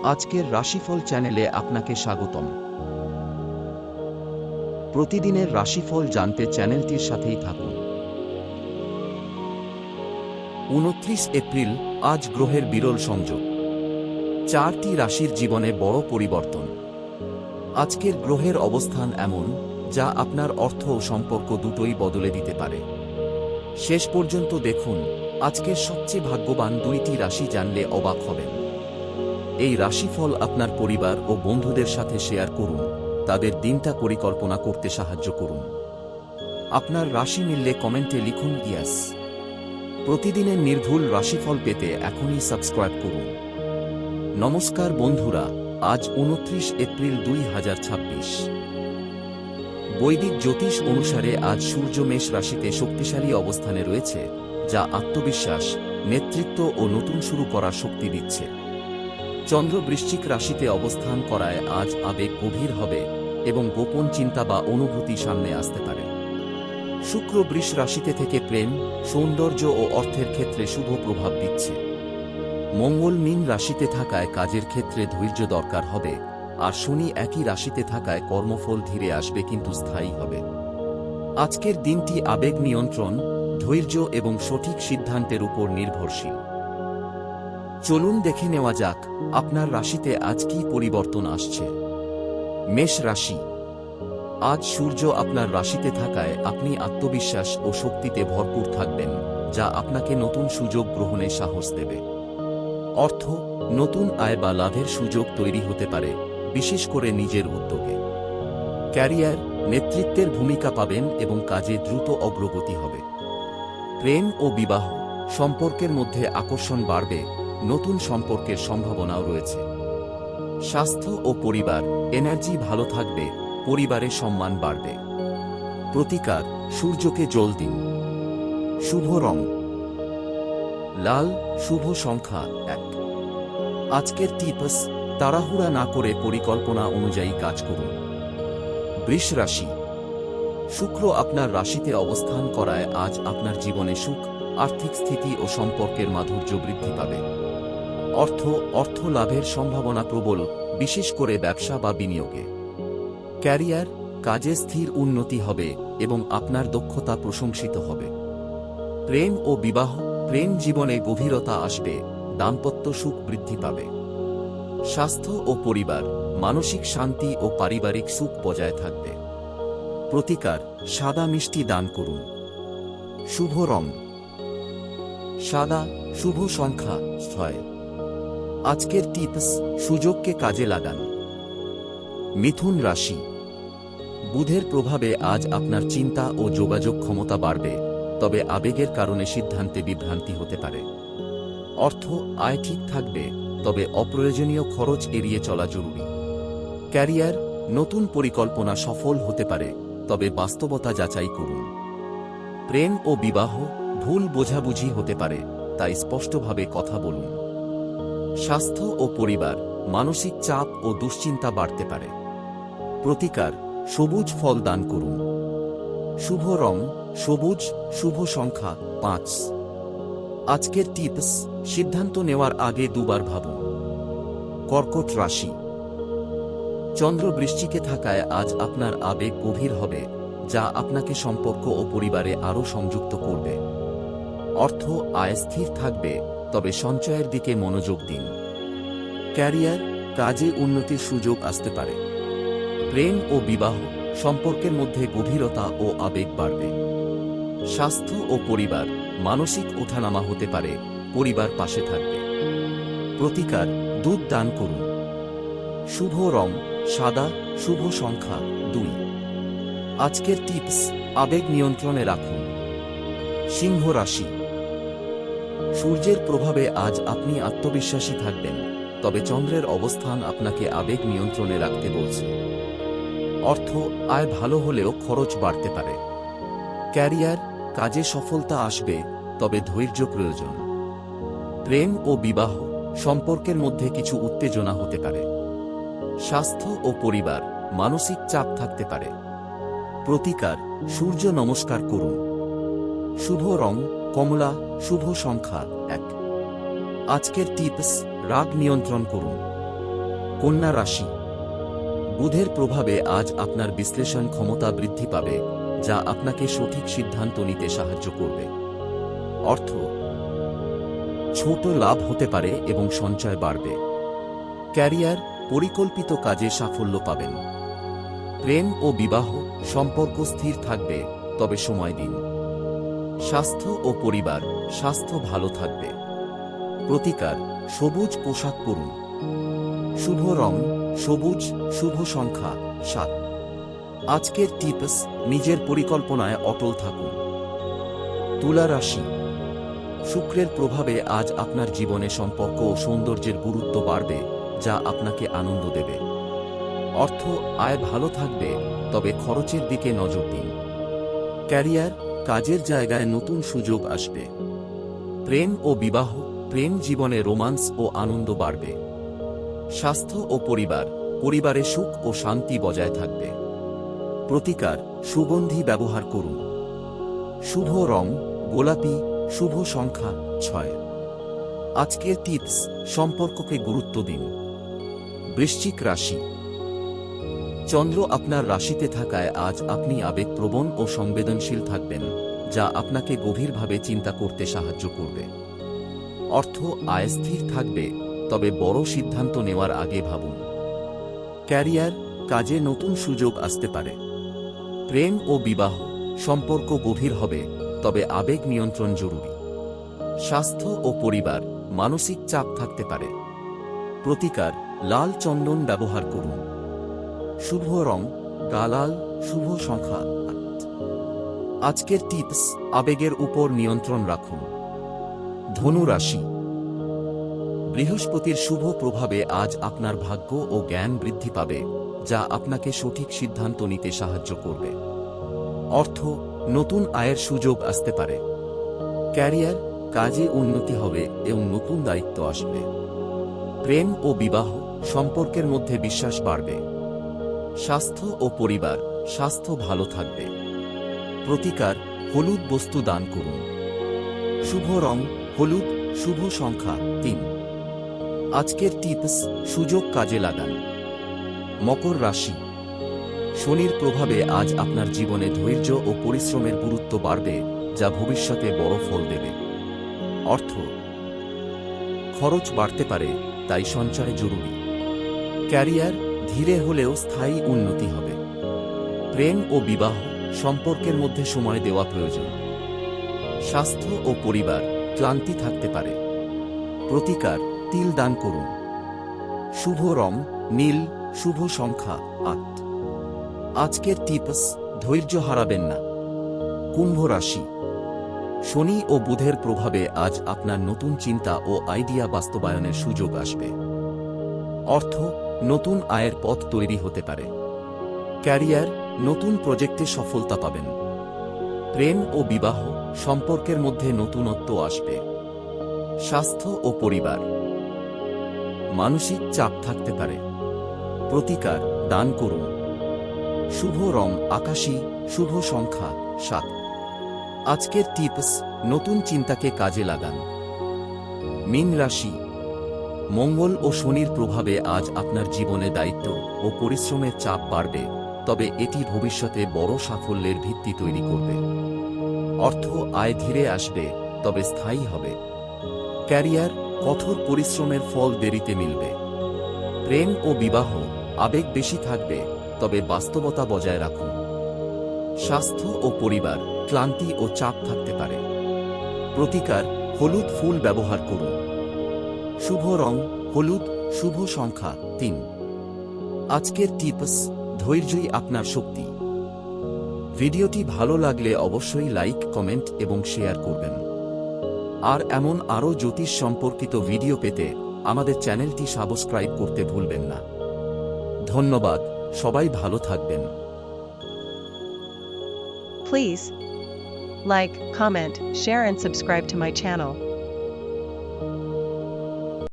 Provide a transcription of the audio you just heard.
আজকের রাশিফল চ্যানেলে আপনাকে স্বাগতম। প্রতিদিনের রাশিফল জানতে চ্যানেলটির সাথেই থাকুন। 29 এপ্রিল, আজ গ্রহের বিরল সংযোগ। 4টি রাশির জীবনে বড় পরিবর্তন। আজকের গ্রহের অবস্থান এমন, যা আপনার অর্থ ও সম্পর্ক দুটোই বদলে দিতে পারে। শেষ পর্যন্ত দেখুন। আজকের সবচেয়ে ভাগ্যবান 2টি রাশি জানলে অবাক হবেন। এই রাশিফল আপনার পরিবার ও বন্ধুদের সাথে শেয়ার করুন, তাদের দিনটা পরিকল্পনা করতে সাহায্য করুন। আপনার রাশি মিললে কমেন্টে লিখুন ইয়েস। প্রতিদিনের নির্ভুল রাশিফল পেতে এখনই সাবস্ক্রাইব করুন। নমস্কার বন্ধুরা, আজ 29 এপ্রিল 2026। বৈদিক জ্যোতিষ অনুসারে আজ সূর্য মেষ রাশিতে শক্তিশালী অবস্থানে রয়েছে, যা আত্মবিশ্বাস, নেতৃত্ব ও নতুন শুরু করার শক্তি দিচ্ছে। চন্দ্র বৃশ্চিক রাশিতে অবস্থান করায় আজ আবেগ গভীর হবে এবং গোপন চিন্তা বা অনুভূতি সামনে আসতে পারে। শুক্র বৃষ রাশিতে থেকে প্রেম, সৌন্দর্য ও অর্থের ক্ষেত্রে শুভ প্রভাব দিচ্ছে। মঙ্গল মীন রাশিতে থাকায় কাজের ক্ষেত্রে ধৈর্য দরকার হবে, আর শনি একই রাশিতে থাকায় কর্মফল ধীরে আসবে কিন্তু স্থায়ী হবে। আজকের দিনটি আবেগ নিয়ন্ত্রণ, ধৈর্য এবং সঠিক সিদ্ধান্তের উপর নির্ভরশীল। চলুন দেখে নেওয়া যাক আপনার রাশিতে আজ কী পরিবর্তন আসছে। মেষ রাশি। আজ সূর্য আপনার রাশিতে থাকায় আপনি আত্মবিশ্বাস ও শক্তিতে ভরপুর থাকবেন, যা আপনাকে নতুন সুযোগ গ্রহণে সাহস দেবে। অর্থ, নতুন আয় বা লাভের সুযোগ তৈরি হতে পারে, বিশেষ করে নিজের উদ্যোগে। ক্যারিয়ার, নেতৃত্বের ভূমিকা পাবেন এবং কাজে দ্রুত অগ্রগতি হবে। প্রেম ও বিবাহ, সম্পর্কের মধ্যে আকর্ষণ বাড়বে, নতুন সম্পর্কের সম্ভাবনাও রয়েছে। স্বাস্থ্য ও পরিবার, এনার্জি ভালো থাকবে, পরিবারের সম্মান বাড়বে। প্রতিকার, সূর্যকে জল দিন। শুভ রং লাল, শুভ সংখ্যা 1। আজকের টিপস, তাড়াহুড়া না করে পরিকল্পনা অনুযায়ী কাজ করুন। বৃষ রাশি। শুক্র আপনার রাশিতে অবস্থান করায় আজ আপনার জীবনে সুখ, আর্থিক স্থিতি ও সম্পর্কের মাধুর্য বৃদ্ধি পাবে। অর্থ লাভের সম্ভাবনা প্রবল, বিশেষ করে ব্যবসা বা বিনিয়োগে। ক্যারিয়ার, কাজে স্থির উন্নতি হবে এবং আপনার দক্ষতা প্রশংসিত হবে। প্রেম ও বিবাহ, প্রেম জীবনে গভীরতা আসবে, দাম্পত্য সুখ বৃদ্ধি পাবে। স্বাস্থ্য ও পরিবার, মানসিক শান্তি ও পারিবারিক সুখ বজায় থাকবে। প্রতিকার, সাদা মিষ্টি দান করুন। শুভ রং সাদা, শুভ সংখ্যা 6। আজকের টিপস, সুযোগকে কাজে লাগান। মিথুন রাশি। বুধের প্রভাবে আজ আপনার চিন্তা ও যোগাযোগ ক্ষমতা বাড়বে, তবে আবেগের কারণে সিদ্ধান্তে বিভ্রান্তি হতে পারে। অর্থ, আয় ঠিক থাকবে, তবে অপ্রয়োজনীয় খরচ এড়িয়ে চলা জরুরি। ক্যারিয়ার, নতুন পরিকল্পনা সফল হতে পারে, তবে বাস্তবতা যাচাই করুন। প্রেম ও বিবাহ, ভুল বোঝাবুঝি হতে পারে, তাই স্পষ্টভাবে কথা বলুন। স্বাস্থ্য ও পরিবার, মানসিক চাপ ও দুশ্চিন্তা বাড়তে পারে। প্রতিকার, সবুজ ফল দান করুন। শুভ রং সবুজ, শুভ সংখ্যা 5। আজকের টিপস, সিদ্ধান্ত নেওয়ার আগে দুবার ভাবুন। কর্কট রাশি। চন্দ্র বৃশ্চিকে থাকায় আজ আপনার আবেগ গভীর হবে, যা আপনাকে সম্পর্ক ও পরিবারে আরও সংযুক্ত করবে। অর্থ, আয় স্থির থাকবে, তবে সঞ্চয়ের দিকে মনোযোগ দিন। ক্যারিয়ার, কাজে উন্নতির সুযোগ আসতে পারে। প্রেম ও বিবাহ, সম্পর্কের মধ্যে গভীরতা ও আবেগ বাড়বে। স্বাস্থ্য ও পরিবার, মানসিক ওঠানামা হতে পারে, পরিবার পাশে থাকবে। প্রতিকার, দুধ দান করুন। শুভ রং সাদা, শুভ সংখ্যা 2। আজকের টিপস, আবেগ নিয়ন্ত্রণে রাখুন। সিংহ রাশি। সূর্যের প্রভাবে আজ আপনি আত্মবিশ্বাসী থাকবেন, তবে চন্দ্রের অবস্থান আপনাকে আবেগ নিয়ন্ত্রণে রাখতে বলছে। অর্থ, আয় ভালো হলেও খরচ বাড়তে পারে। ক্যারিয়ার, কাজে সফলতা আসবে, তবে ধৈর্য প্রয়োজন। প্রেম ও বিবাহ, সম্পর্কের মধ্যে কিছু উত্তেজনা হতে পারে। স্বাস্থ্য ও পরিবার, মানসিক চাপ থাকতে পারে। প্রতিকার, সূর্য নমস্কার করুন। শুভ রং কমলা, শুভ সংখ্যা 1। আজকের টিপস, রাগ নিয়ন্ত্রণ করুন। কন্যা রাশি। বুধের প্রভাবে আজ আপনার বিশ্লেষণ ক্ষমতা বৃদ্ধি পাবে, যা আপনাকে সঠিক সিদ্ধান্ত নিতে সাহায্য করবে। অর্থ, ছোট লাভ হতে পারে এবং সঞ্চয় বাড়বে। ক্যারিয়ার, পরিকল্পিত কাজে সাফল্য পাবেন। প্রেম ও বিবাহ সম্পর্ক স্থির থাকবে, তবে সময় দিন। স্বাস্থ্য ও পরিবার, স্বাস্থ্য ভালো থাকবে। প্রতিকার, সবুজ পোশাক পরুন। শুভ রং সবুজ, শুভ সংখ্যা 7। আজকের টিপস, নিজের পরিকল্পনায় অটল থাকুন। তুলা রাশি। শুক্রের প্রভাবে আজ আপনার জীবনে সম্পর্ক ও সৌন্দর্যের গুরুত্ব বাড়বে, যা আপনাকে আনন্দ দেবে। অর্থ, আয় ভালো থাকবে, তবে খরচের দিকে নজর দিন। ক্যারিয়ার, কাজের জায়গায় নতুন সুযোগ আসবে। প্রেম ও বিবাহ, প্রেম জীবনে রোমান্স ও আনন্দ বাড়বে। স্বাস্থ্য ও পরিবার, পরিবারে সুখ ও শান্তি বজায় থাকবে। প্রতিকার, সুগন্ধি ব্যবহার করুন। শুভ রং গোলাপি, শুভ সংখ্যা 6। আজকের টিপস, সম্পর্ককে গুরুত্ব দিন। বৃশ্চিক রাশি। চন্দ্র আপনার রাশিতে থাকায় আজ আপনি আবেগপ্রবণ ও সংবেদনশীল থাকবেন, যা আপনাকে গভীরভাবে চিন্তা করতে সাহায্য করবে। অর্থ, আয় স্থির থাকবে, তবে বড় সিদ্ধান্ত নেওয়ার আগে ভাবুন। ক্যারিয়ার, কাজে নতুন সুযোগ আসতে পারে। প্রেম ও বিবাহ সম্পর্ক গভীর হবে, তবে আবেগ নিয়ন্ত্রণ জরুরি। স্বাস্থ্য ও পরিবার, মানসিক চাপ থাকতে পারে। প্রতিকার, লাল চন্দন ব্যবহার করুন। শুভ রং গালাল, শুভ সংখ্যা 8। আজকের টিপস, আবেগের উপর নিয়ন্ত্রণ রাখুন। ধনু রাশি। বৃহস্পতির শুভ প্রভাবে আজ আপনার ভাগ্য ও জ্ঞান বৃদ্ধি পাবে, যা আপনাকে সঠিক সিদ্ধান্ত নিতে সাহায্য করবে। অর্থ, নতুন আয়ের সুযোগ আসতে পারে। ক্যারিয়ার, কাজে উন্নতি হবে এবং নতুন দায়িত্ব আসবে। প্রেম ও বিবাহ সম্পর্কের মধ্যে বিশ্বাস বাড়বে। স্বাস্থ্য ও পরিবার, স্বাস্থ্য ভালো থাকবে। প্রতিকার, হলুদ বস্তু দান করুন। শুভ রং হলুদ, শুভ সংখ্যা 3। আজকের টিপস, সুযোগ কাজে লাগান। মকর রাশি। শনির প্রভাবে আজ আপনার জীবনে ধৈর্য ও পরিশ্রমের গুরুত্ব বাড়বে, যা ভবিষ্যতে বড় ফল দেবে। অর্থ, খরচ বাড়তে পারে, তাই সঞ্চয় জরুরি। ক্যারিয়ার, ধীরে হলেও স্থায়ী উন্নতি হবে। প্রেম ও বিবাহ সম্পর্কের মধ্যে সময় দেওয়া প্রয়োজন। স্বাস্থ্য ও পরিবার, ক্লান্তি থাকতে পারে। প্রতিকার, তিল দান করুন। শুভ রং নীল, শুভ সংখ্যা 8। আজকের টিপস, ধৈর্য হারাবেন না। কুম্ভ রাশি। শনি ও বুধের প্রভাবে আজ আপনার নতুন চিন্তা ও আইডিয়া বাস্তবায়নের সুযোগ আসবে। অর্থ, নতুন আয়ের পথ তৈরি হতে পারে। ক্যারিয়ার, নতুন প্রজেক্টে সফলতা পাবেন। প্রেম ও বিবাহ সম্পর্কের মধ্যে নতুনত্ব আসবে। স্বাস্থ্য ও পরিবার, মানসিক চাপ থাকতে পারে। প্রতিকার, দান করুন। শুভ রং আকাশী, শুভ সংখ্যা 7। আজকের টিপস, নতুন চিন্তাকে কাজে লাগান। মীন রাশি। মঙ্গল ও শনির প্রভাবে আজ আপনার জীবনে দায়িত্ব ও পরিশ্রমের চাপ বাড়বে, তবে এটি ভবিষ্যতে বড় সাফল্যের ভিত্তি তৈরি করবে। অর্থ, আয় ধীরে আসবে, তবে স্থায়ী হবে। ক্যারিয়ার, কঠোর পরিশ্রমের ফল দেরিতে মিলবে। প্রেম ও বিবাহ আবেগ বেশি থাকবে, তবে বাস্তবতা বজায় রাখুন। স্বাস্থ্য ও পরিবার, ক্লান্তি ও চাপ থাকতে পারে। প্রতিকার, হলুদ ফুল ব্যবহার করুন। শুভ রং হলুদ, শুভ সংখ্যা 3। আজকের টিপস, ধৈর্যই আপনার শক্তি। ভিডিওটি ভালো লাগলে অবশ্যই লাইক, কমেন্ট এবং শেয়ার করবেন। আর এমন আরও জ্যোতিষ সম্পর্কিত ভিডিও পেতে আমাদের চ্যানেলটি সাবস্ক্রাইব করতে ভুলবেন না। ধন্যবাদ, সবাই ভালো থাকবেন। Please like, comment, share and subscribe to my channel.